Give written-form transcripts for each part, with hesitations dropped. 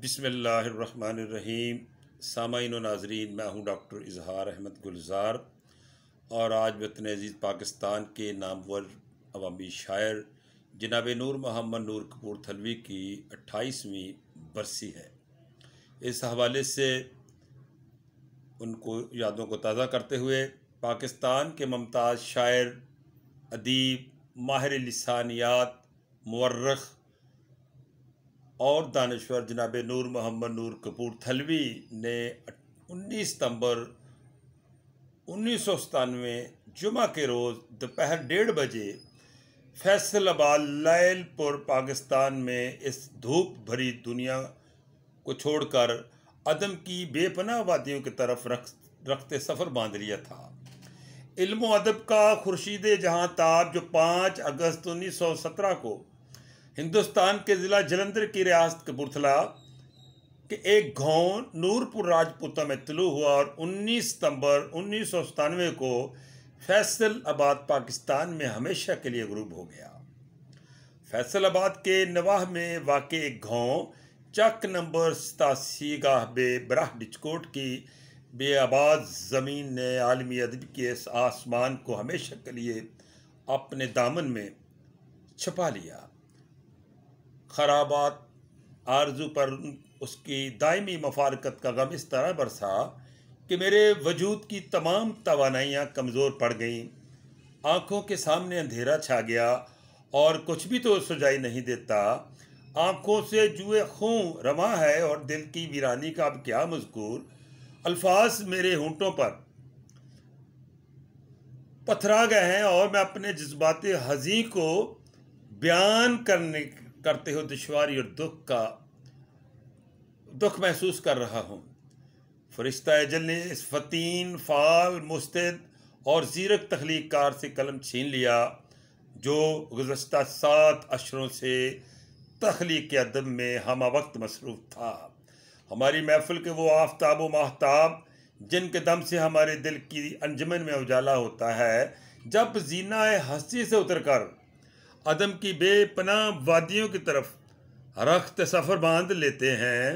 बिस्मिल्लाहिर्रहमानिर्रहीम। सामाईन व नाज़रीन, मैं हूँ डॉक्टर इजहार अहमद गुलज़ार और आज वतन अज़ीज़ पाकिस्तान के नामवर अवामी शायर जनाब नूर मोहम्मद नूर कपूरथलवी की 28वीं बरसी है। इस हवाले से उनको यादों को ताज़ा करते हुए पाकिस्तान के मुमताज़ शायर, अदीब, माहिर लिसानियात, मुवर्रिख़ और दानश्वर जनाब नूर मोहम्मद नूर कपूरथलवी ने 19 सितंबर 1997 जुमा के रोज़ दोपहर 1:30 बजे फैसलाबाद लैलपुर पाकिस्तान में इस धूप भरी दुनिया को छोड़कर अदम की बेपनाह वादियों की तरफ रखते सफ़र बांध लिया था। इल्म व अदब का खुर्शीद जहां ताब जो 5 अगस्त 1917 को हिंदुस्तान के ज़िला जलंधर की रियासत कपूरथला के एक गांव नूरपुर राजपूता में तुलू हुआ और 19 सितंबर 1997 को फैसलाबाद पाकिस्तान में हमेशा के लिए गरूब हो गया। फैसलाबाद के नवाह में वाक़ एक गांव चक नंबर 87 गाह बे बराह डिचकोट की बेआबाद ज़मीन ने आलमी अदब के इस आसमान को हमेशा के लिए अपने दामन में छुपा लिया। खराबात आरजू पर उसकी दायमी मफारकत का गम इस तरह बरसा कि मेरे वजूद की तमाम तवानाइयाँ कमज़ोर पड़ गईं। आँखों के सामने अंधेरा छा गया और कुछ भी तो सुझाई नहीं देता। आँखों से जुए खून रवा है और दिल की वीरानी का अब क्या मज़कूर। अल्फाज मेरे होंठों पर पथरा गए हैं और मैं अपने जज्बात हज़ीं को बयान करते हुए दुश्वारी और दुख महसूस कर रहा हूँ। फरिश्ता अजल ने इस फतीन, फाल, मुस्तैद और ज़ीरक तख्लीक़कार से कलम छीन लिया जो गुज़श्ता 7 अशरों से तख्लीक़ अदब में हम वक्त मसरूफ़ था। हमारी महफ़िल के वो आफ़ताब व माहताब जिनके दम से हमारे दिल की अंजमन में उजाला होता है, जब ज़ीना हस्ती से उतर कर अदम की बेपनाह वादियों की तरफ रख्त सफ़र बांध लेते हैं,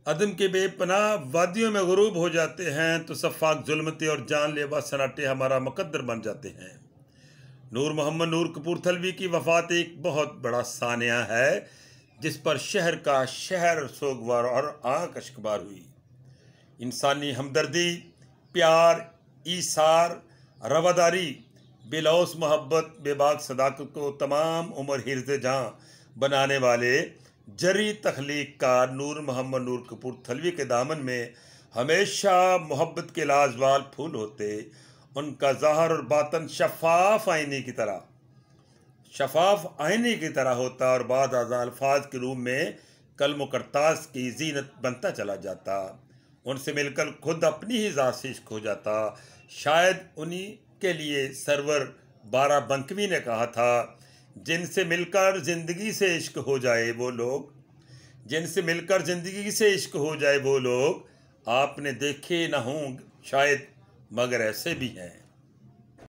अदम के बेपनाह वादियों में गुरूब हो जाते हैं, तो सफ़ाक जुल्मती और जानलेवा सन्नाटे हमारा मुकद्दर बन जाते हैं। नूर मोहम्मद नूर कपूरथलवी की वफ़ात एक बहुत बड़ा सानिया है जिस पर शहर का शहर सोगवार और आँख अश्कबार हुई। इंसानी हमदर्दी, प्यार, ईसार, रवादारी, बेलौस मोहब्बत, बेबाक सदाकत को तमाम उम्र हिर्ज़ जहाँ बनाने वाले जरी तख्लीक़कार नूर मोहम्मद नूर कपूरथलवी के दामन में हमेशा मोहब्बत के लाजवाल फूल होते। उनका ज़ाहिर और बातन शफ़ाफ़ आईने की तरह होता और बाद अल्फाज के रूप में कलम करतास की जीनत बनता चला जाता। उनसे मिलकर खुद अपनी ही ज़ात से इश्क हो जाता। शायद उन्हीं के लिए सरवर बाराबंकवी ने कहा था, जिनसे मिलकर ज़िंदगी से इश्क हो जाए वो लोग आपने देखे न हों शायद, मगर ऐसे भी हैं।